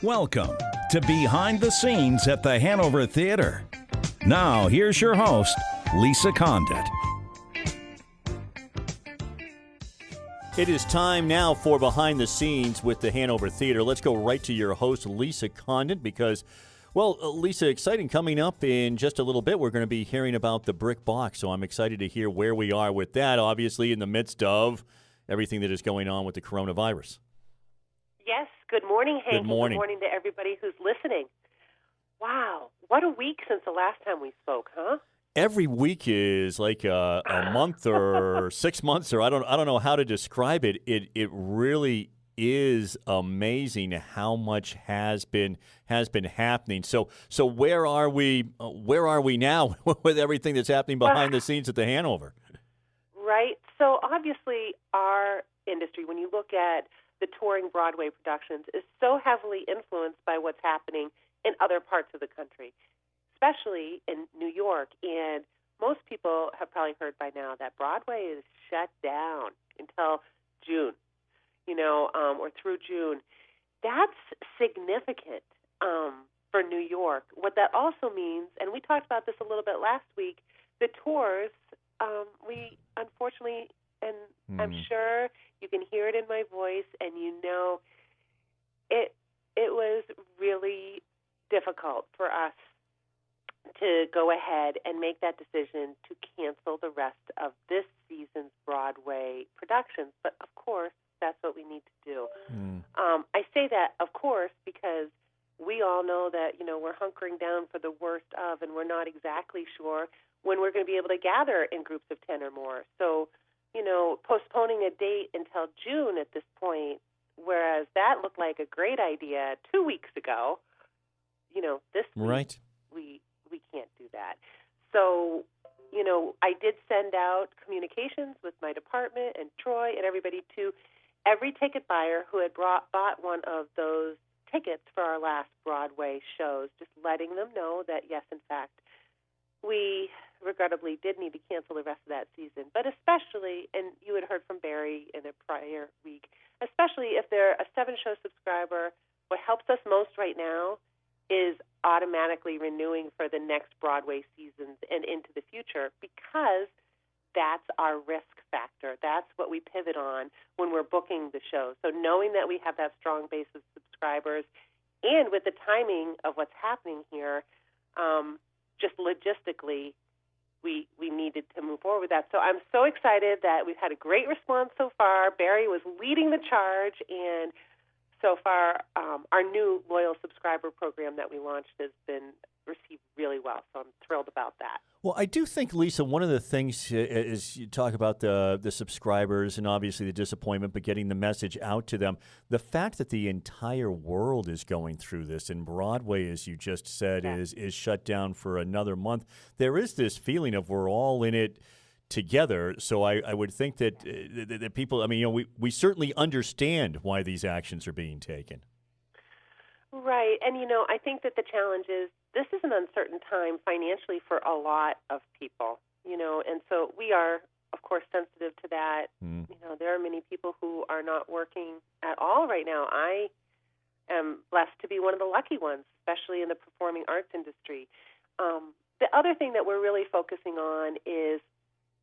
Welcome to Behind the Scenes at the Hanover Theatre. Now, here's your host, Lisa Condit. It is time now for Behind the Scenes with the Hanover Theatre. Let's go right to your host, Lisa Condit, because, well, Lisa, exciting coming up in just a little bit. We're going to be hearing about the BrickBox, so I'm excited to hear where we are with that, obviously in the midst of everything that is going on with the coronavirus. Yes, good morning, Hank. Good morning. Good morning to everybody who's listening. Wow, what a week since the last time we spoke, huh? Every week is like a month or 6 months, or I don't know how to describe it. It really is amazing how much has been happening. So where are we now with everything that's happening behind the scenes at the Hanover? Right. So obviously our industry, when you look at the touring Broadway productions, is so heavily influenced by what's happening in other parts of the country, especially in New York. And most people have probably heard by now that Broadway is shut down until June, or through June. That's significant for New York. What that also means, and we talked about this a little bit last week, the tours, we unfortunately, and I'm sure you can hear it in my voice, and it was really difficult for us to go ahead and make that decision to cancel the rest of this season's Broadway productions. But, of course, that's what we need to do. I say that, of course, because we all know that, we're hunkering down for the worst of, and we're not exactly sure when we're going to be able to gather in groups of 10 or more. So, postponing a date until June at this point, whereas that looked like a great idea 2 weeks ago, this week, right. we can't do that. So, I did send out communications with my department and Troy and everybody to every ticket buyer who had bought one of those tickets for our last Broadway shows, just letting them know that, yes, in fact, we regrettably did need to cancel the rest of that season. But especially, and you had heard from Barry in a prior week, especially if they're a 7-show subscriber, what helps us most right now is automatically renewing for the next Broadway seasons and into the future, because that's our risk factor. That's what we pivot on when we're booking the show. So knowing that we have that strong base of subscribers, and with the timing of what's happening here, just logistically, we needed to move forward with that. So I'm so excited that we've had a great response so far. Barry was leading the charge, and so far our new loyal subscriber program that we launched has been received really well. So I'm thrilled about that. Well, I do think, Lisa, one of the things is you talk about the subscribers and obviously the disappointment, but getting the message out to them. The fact that the entire world is going through this, and Broadway, as you just said, is shut down for another month. There is this feeling of we're all in it together. So I would think that people, we certainly understand why these actions are being taken. Right. And, I think that the challenge is this is an uncertain time financially for a lot of people, and so we are, of course, sensitive to that. There are many people who are not working at all right now. I am blessed to be one of the lucky ones, especially in the performing arts industry. The other thing that we're really focusing on is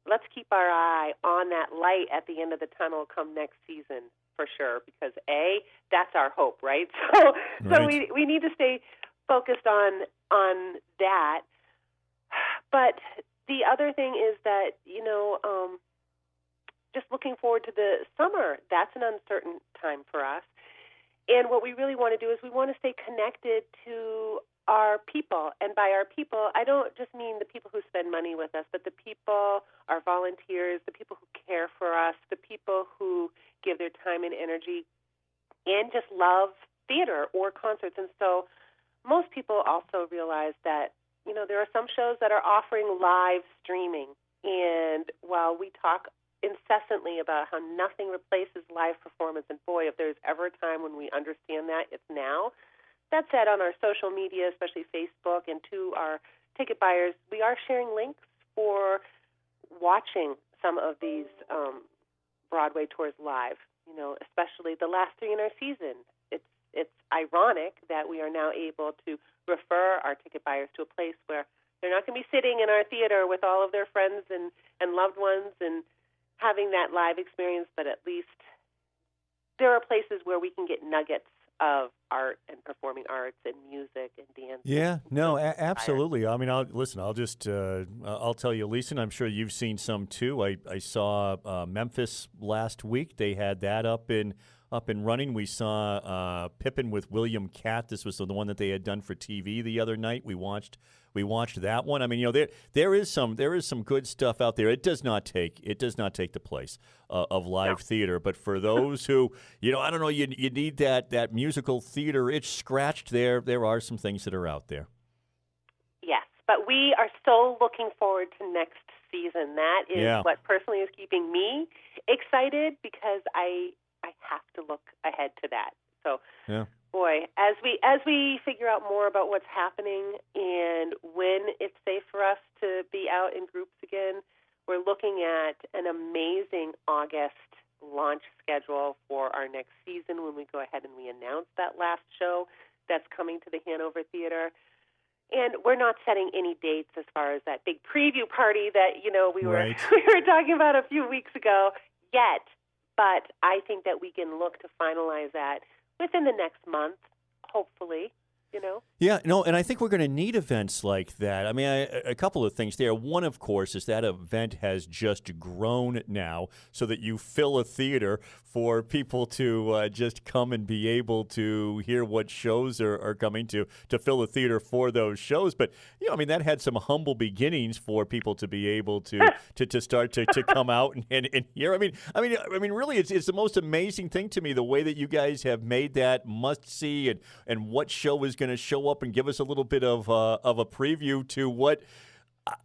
let's keep our eye on that light at the end of the tunnel come next season, for sure, because that's our hope, right? So we need to stay focused on that. But the other thing is that, just looking forward to the summer, that's an uncertain time for us. And what we really want to do is we want to stay connected to our people. And by our people, I don't just mean the people who spend money with us, but the people, our volunteers, the people who care for us, the people who give their time and energy and just love theater or concerts. And so most people also realize that, there are some shows that are offering live streaming. And while we talk incessantly about how nothing replaces live performance, and boy, if there's ever a time when we understand that, it's now. That said, on our social media, especially Facebook, and to our ticket buyers, we are sharing links for watching some of these Broadway tours live, especially the last 3 in our season. It's it's ironic that we are now able to refer our ticket buyers to a place where they're not going to be sitting in our theater with all of their friends and loved ones and having that live experience, but at least there are places where we can get nuggets of art and performing arts and music and dance. Yeah, no, absolutely. I mean, I'll tell you, Lisa, and I'm sure you've seen some too. I saw Memphis last week. They had that up and running. We saw Pippin with William Catt. This was the one that they had done for TV the other night. We watched that one. I mean, there is some good stuff out there. It does not take the place of live theater. But for those who, I don't know, you need that musical theater itch scratched. There are some things that are out there. Yes, but we are so looking forward to next season. That is what personally is keeping me excited, because I have to look ahead to that. So. Yeah. Boy, as we figure out more about what's happening and when it's safe for us to be out in groups again, we're looking at an amazing August launch schedule for our next season when we go ahead and we announce that last show that's coming to the Hanover Theatre. And we're not setting any dates as far as that big preview party that, we were talking about a few weeks ago yet, but I think that we can look to finalize that within the next month, hopefully, Yeah, no, and I think we're going to need events like that. I mean, a couple of things there. One, of course, is that event has just grown now so that you fill a theater for people to just come and be able to hear what shows are coming to fill a theater for those shows. But, I mean, that had some humble beginnings for people to be able to start to come out and hear. I mean, really, it's the most amazing thing to me, the way that you guys have made that must-see and what show is going to show up and give us a little bit of a preview to what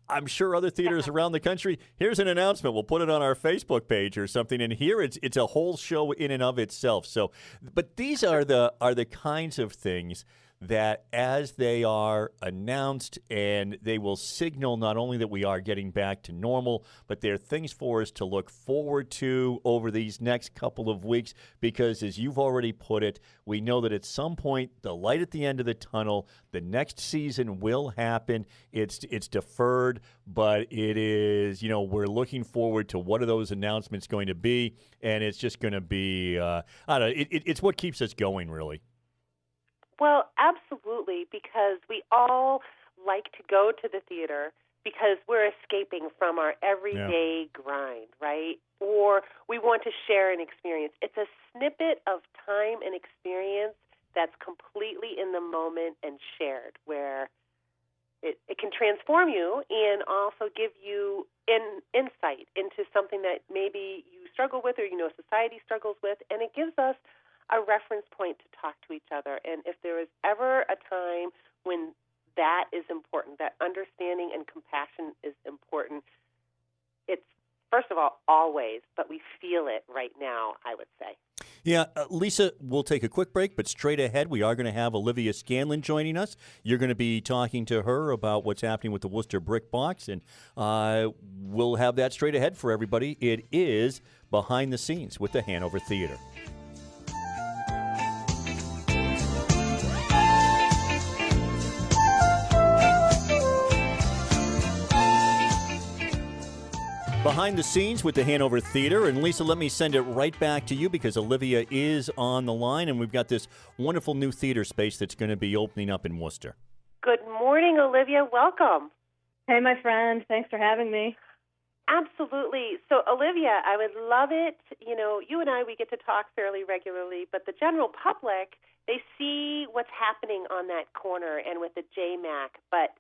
I'm sure other theaters around the country. Here's an announcement. We'll put it on our Facebook page or something. And here it's a whole show in and of itself. So, but these are the kinds of things that as they are announced, and they will signal not only that we are getting back to normal, but they're things for us to look forward to over these next couple of weeks, because as you've already put it, we know that at some point, the light at the end of the tunnel, the next season will happen. It's deferred, but it is, we're looking forward to what are those announcements going to be, and it's just going to be, I don't know, it's what keeps us going, really. Well, absolutely, because we all like to go to the theater because we're escaping from our everyday grind, right? Or we want to share an experience. It's a snippet of time and experience that's completely in the moment and shared, where it can transform you and also give you an insight into something that maybe you struggle with or society struggles with, and it gives us a reference point to talk to each other. And if there is ever a time when that is important, that understanding and compassion is important, it's, first of all, always, but we feel it right now, I would say. Yeah, Lisa, we'll take a quick break, but straight ahead, we are going to have Olivia Scanlon joining us. You're going to be talking to her about what's happening with the Worcester BrickBox, and we'll have that straight ahead for everybody. It is Behind the Scenes with the Hanover Theatre. Behind the Scenes with the Hanover Theatre. And Lisa, let me send it right back to you, because Olivia is on the line, and we've got this wonderful new theater space that's going to be opening up in Worcester. Good morning, Olivia. Welcome. Hey, my friend. Thanks for having me. Absolutely. So, Olivia, I would love it. You and I, we get to talk fairly regularly, but the general public, they see what's happening on that corner and with the JMAC, but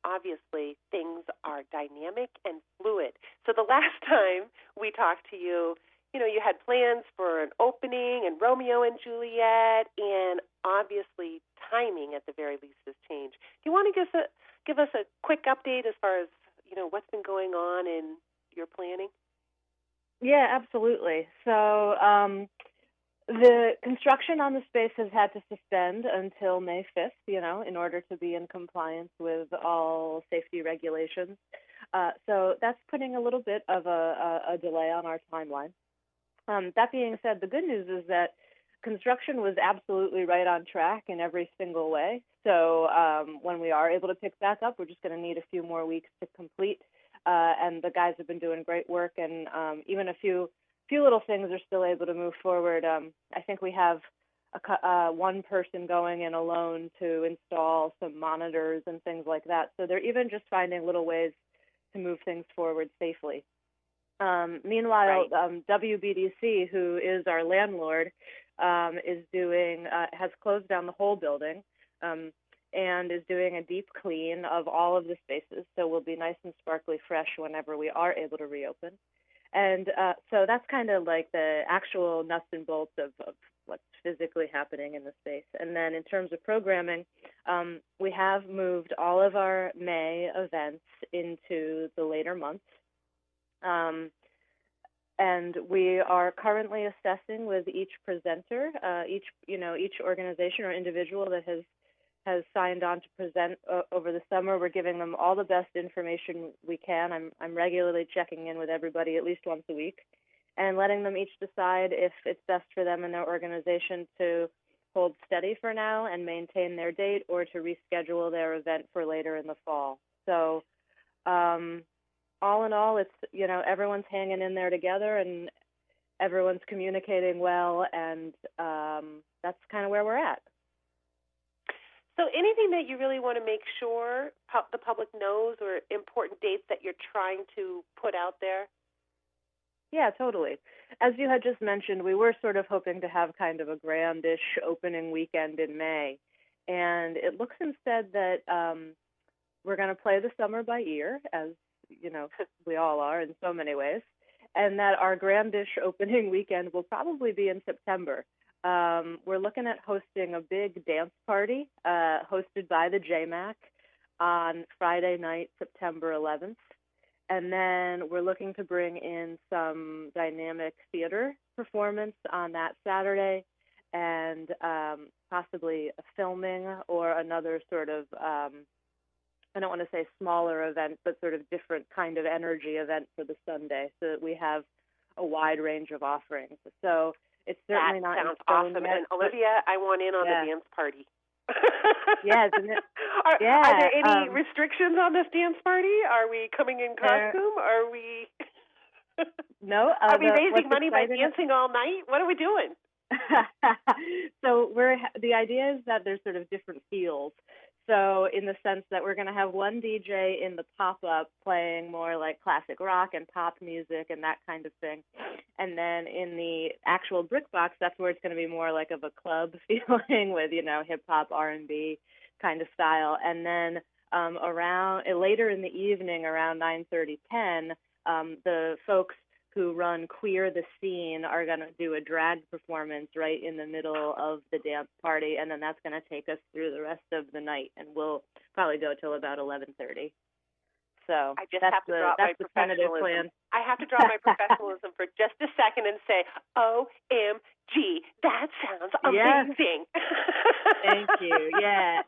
obviously, things are dynamic and fluid. So the last time we talked to you, you had plans for an opening and Romeo and Juliet, and obviously timing at the very least has changed. Do you want to give us a quick update as far as, what's been going on in your planning? Yeah, absolutely. So the construction on the space has had to suspend until May 5th, in order to be in compliance with all safety regulations. So that's putting a little bit of a delay on our timeline. That being said, the good news is that construction was absolutely right on track in every single way. So when we are able to pick back up, we're just going to need a few more weeks to complete. And the guys have been doing great work, and even a few little things are still able to move forward. I think we have one person going in alone to install some monitors and things like that. So they're even just finding little ways to move things forward safely. Meanwhile, WBDC, who is our landlord, has closed down the whole building and is doing a deep clean of all of the spaces. So we'll be nice and sparkly fresh whenever we are able to reopen. And so that's kind of like the actual nuts and bolts of what's physically happening in the space. And then in terms of programming, we have moved all of our May events into the later months. And we are currently assessing with each presenter, each organization or individual that has signed on to present over the summer. We're giving them all the best information we can. I'm regularly checking in with everybody at least once a week and letting them each decide if it's best for them and their organization to hold steady for now and maintain their date, or to reschedule their event for later in the fall. So all in all, it's, everyone's hanging in there together and everyone's communicating well, and that's kind of where we're at. So anything that you really want to make sure the public knows, or important dates that you're trying to put out there? Yeah, totally. As you had just mentioned, we were sort of hoping to have kind of a grandish opening weekend in May. And it looks instead that we're going to play the summer by ear, as, we all are in so many ways, and that our grandish opening weekend will probably be in September. We're looking at hosting a big dance party hosted by the JMAC on Friday night, September 11th. And then we're looking to bring in some dynamic theater performance on that Saturday, and possibly a filming or another sort of, I don't want to say smaller event, but sort of different kind of energy event for the Sunday, so that we have a wide range of offerings. So it's certainly not. That sounds awesome. Yet, and Olivia, I want in on the dance party. Yeah, isn't it? Are there any restrictions on this dance party? Are we coming in costume? Are we? No. Are we raising money by dancing all night? What are we doing? So the idea is that there's sort of different feels. So in the sense that we're going to have one DJ in the pop-up playing more like classic rock and pop music and that kind of thing. And then in the actual BrickBox, that's where it's going to be more like of a club feeling with, hip-hop, R&B kind of style. And then later in the evening, around 9:30, 10, the folks who run Queer the Scene are going to do a drag performance right in the middle of the dance party, and then that's going to take us through the rest of the night, and we'll probably go till about 11:30. So I just have to drop my professionalism. I have to drop my professionalism for just a second and say, OMG, that sounds amazing. Yes. Thank you. Yeah,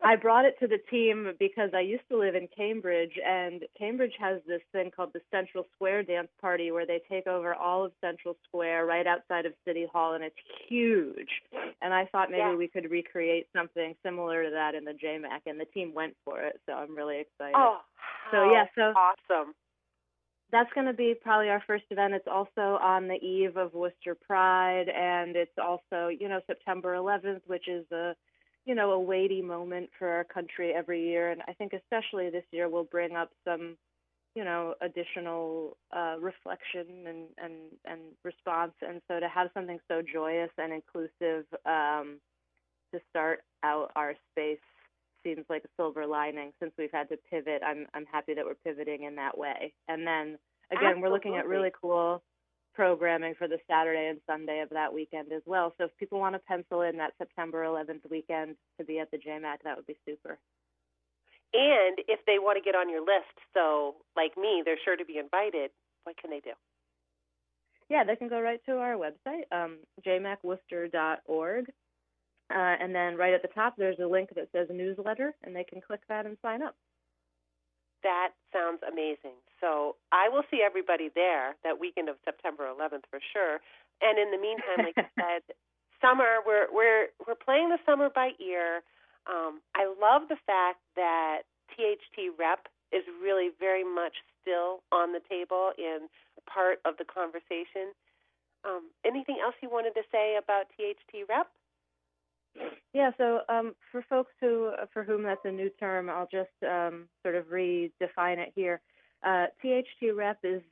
I brought it to the team because I used to live in Cambridge, and Cambridge has this thing called the Central Square Dance Party, where they take over all of Central Square right outside of City Hall, and it's huge. And I thought maybe we could recreate something similar to that in the JMAC, and the team went for it, so I'm really excited. Oh, so awesome. That's going to be probably our first event. It's also on the eve of Worcester Pride, and it's also, September 11th, which is a weighty moment for our country every year. And I think especially this year we'll bring up some, additional reflection and response. And so to have something so joyous and inclusive to start out our space seems like a silver lining. Since we've had to pivot, I'm happy that we're pivoting in that way. And then, again, we're looking at really cool programming for the Saturday and Sunday of that weekend as well. So if people want to pencil in that September 11th weekend to be at the JMAC, that would be super. And if they want to get on your list, so like me, they're sure to be invited, what can they do? Yeah, they can go right to our website, jmacworcester.org. And then right at the top, there's a link that says newsletter, and they can click that and sign up. That sounds amazing. So I will see everybody there that weekend of September 11th for sure. And in the meantime, like you said, summer, we're playing the summer by ear. I love the fact that THT Rep is really very much still on the table and part of the conversation. Anything else you wanted to say about THT Rep? Yeah, so for folks for whom that's a new term, I'll just sort of redefine it here. THT Rep is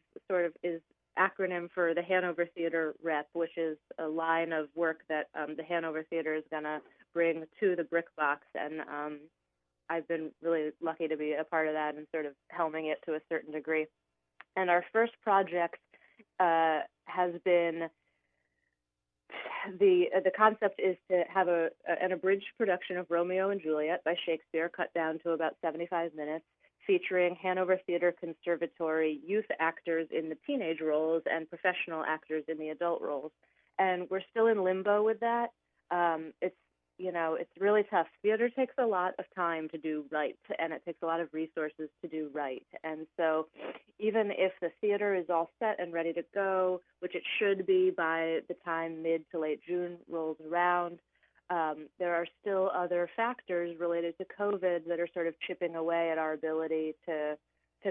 acronym for the Hanover Theatre Rep, which is a line of work that the Hanover Theatre is going to bring to the BrickBox, and I've been really lucky to be a part of that and sort of helming it to a certain degree. And our first project has been the concept is to have an abridged production of Romeo and Juliet by Shakespeare, cut down to about 75 minutes, featuring Hanover Theatre Conservatory youth actors in the teenage roles and professional actors in the adult roles. And we're still in limbo with that. It's really tough. Theater takes a lot of time to do right, and it takes a lot of resources to do right. And so even if the theater is all set and ready to go, which it should be by the time mid to late June rolls around, there are still other factors related to COVID that are sort of chipping away at our ability to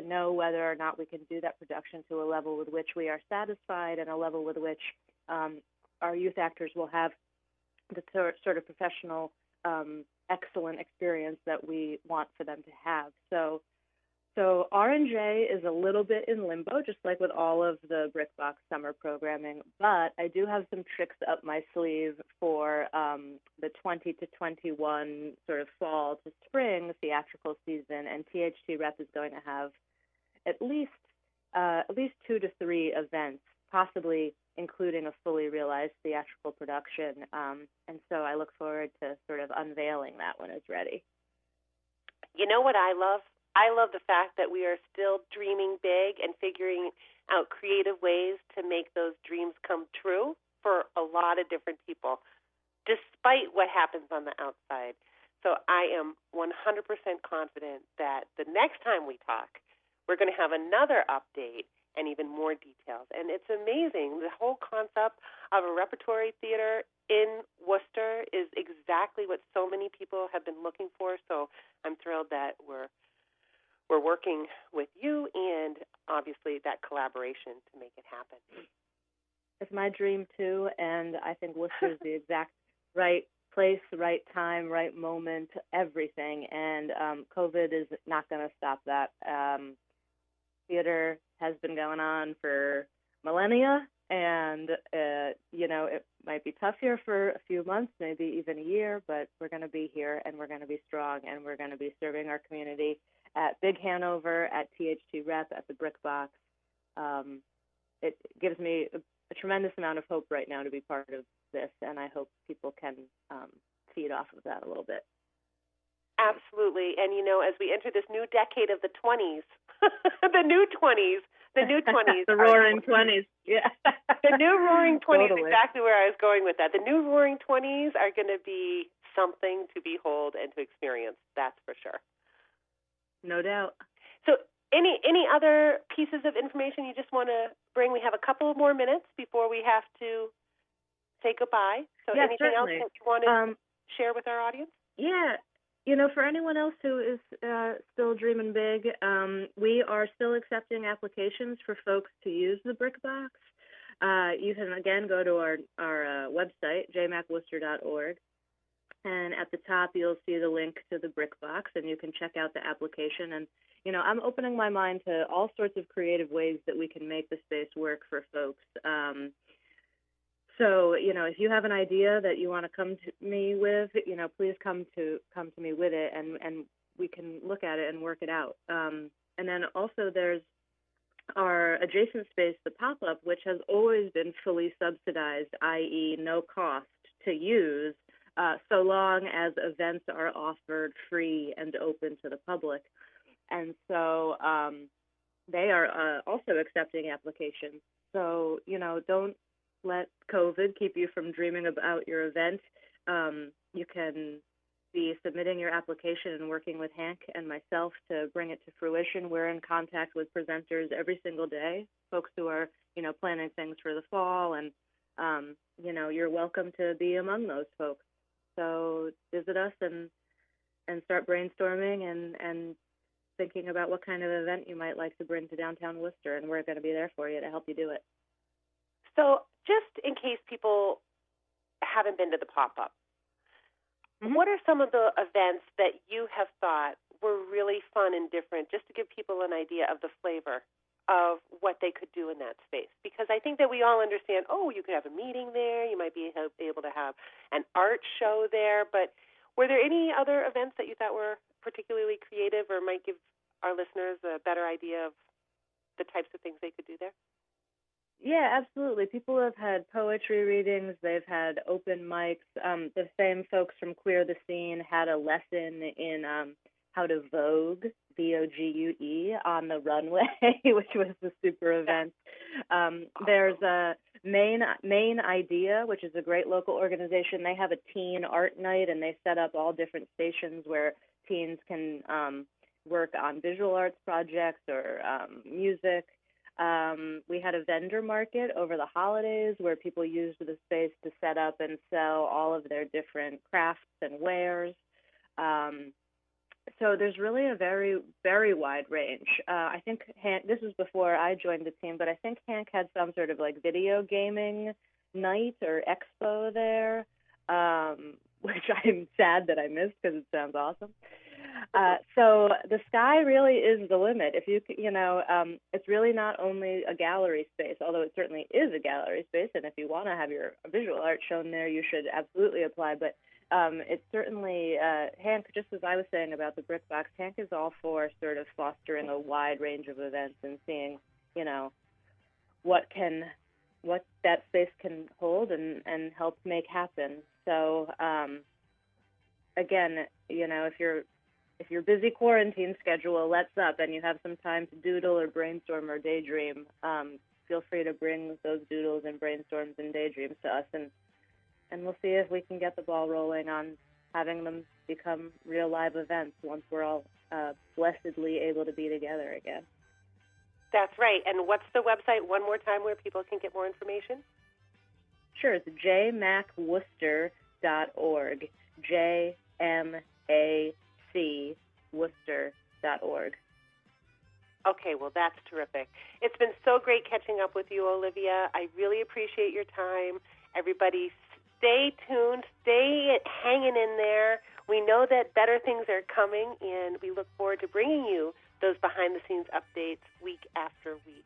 know whether or not we can do that production to a level with which we are satisfied and a level with which our youth actors will have the sort of professional, excellent experience that we want for them to have. So R&J is a little bit in limbo, just like with all of the BrickBox summer programming, but I do have some tricks up my sleeve for the 20 to 21 sort of fall to spring theatrical season, and THT Rep is going to have at least 2 to 3 events, possibly including a fully realized theatrical production. And so I look forward to sort of unveiling that when it's ready. You know what I love? I love the fact that we are still dreaming big and figuring out creative ways to make those dreams come true for a lot of different people, despite what happens on the outside. So I am 100% confident that the next time we talk, we're going to have another update and even more details. And it's amazing. The whole concept of a repertory theater in Worcester is exactly what so many people have been looking for. So I'm thrilled that we're working with you and obviously that collaboration to make it happen. It's my dream too, and I think Worcester is the exact right place, right time, right moment, everything. And COVID is not going to stop that. Theater has been going on for millennia, and it might be tough here for a few months, maybe even a year, but we're going to be here, and we're going to be strong, and we're going to be serving our community at Big Hanover, at THT Rep, at the BrickBox. It gives me a tremendous amount of hope right now to be part of this, and I hope people can feed off of that a little bit. Absolutely. And, as we enter this new decade of the 20s, the new 20s. The Roaring Twenties, yeah. The new Roaring 20s, Totally. Exactly where I was going with that. The new Roaring 20s are going to be something to behold and to experience, that's for sure. No doubt. So any other pieces of information you just want to bring? We have a couple more minutes before we have to say goodbye. So Yeah, anything certainly. else that you want to share with our audience? Yeah. For anyone else who is still dreaming big, we are still accepting applications for folks to use the BrickBox. You can, again, go to our website, jmacworcester.org, and at the top you'll see the link to the BrickBox, and you can check out the application. And, I'm opening my mind to all sorts of creative ways that we can make the space work for folks. So, if you have an idea that you want to come to me with, please come to me with it, and we can look at it and work it out. And then also there's our adjacent space, the pop-up, which has always been fully subsidized, i.e. no cost to use, so long as events are offered free and open to the public. And so they are also accepting applications. So, don't let COVID keep you from dreaming about your event. You can be submitting your application and working with Hank and myself to bring it to fruition. We're in contact with presenters every single day, folks who are, planning things for the fall, and, you're welcome to be among those folks. So visit us and start brainstorming and thinking about what kind of event you might like to bring to downtown Worcester, and we're going to be there for you to help you do it. So just in case people haven't been to the pop-up, what are some of the events that you have thought were really fun and different, just to give people an idea of the flavor of what they could do in that space? Because I think that we all understand, you could have a meeting there, you might be able to have an art show there, but were there any other events that you thought were particularly creative or might give our listeners a better idea of the types of things they could do there? Yeah, absolutely. People have had poetry readings. They've had open mics. The same folks from Queer the Scene had a lesson in how to Vogue, VOGUE, on the runway, which was a super event. There's a Main Idea, which is a great local organization. They have a teen art night, and they set up all different stations where teens can work on visual arts projects or music. We had a vendor market over the holidays where people used the space to set up and sell all of their different crafts and wares. So there's really a very, very wide range. I think Hank, this was before I joined the team, but I think Hank had some sort of like video gaming night or expo there, which I'm sad that I missed because it sounds awesome. So the sky really is the limit. If you, it's really not only a gallery space, although it certainly is a gallery space. And if you want to have your visual art shown there, you should absolutely apply. But it's certainly, Hank, just as I was saying about the BrickBox, Hank is all for sort of fostering a wide range of events and seeing, what that space can hold and help make happen. So, again, if your busy quarantine schedule lets up and you have some time to doodle or brainstorm or daydream, feel free to bring those doodles and brainstorms and daydreams to us, and we'll see if we can get the ball rolling on having them become real live events once we're all blessedly able to be together again. That's right. And what's the website one more time where people can get more information? Sure, it's jmacworcester.org, jmacworcester.org. Okay, well, that's terrific. It's been so great catching up with you, Olivia. I really appreciate your time. Everybody, stay tuned, stay hanging in there. We know that better things are coming, and we look forward to bringing you those behind-the-scenes updates week after week.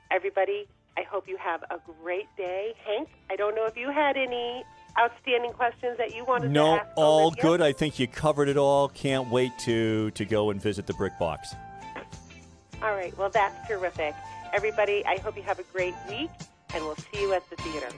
Everybody, I hope you have a great day. Hank, I don't know if you had any outstanding questions that you wanted to ask. No, all Olivia? good. I think you covered it all. Can't wait to go and visit the BrickBox. All right, well, that's terrific. Everybody, I hope you have a great week, and we'll see you at the theater.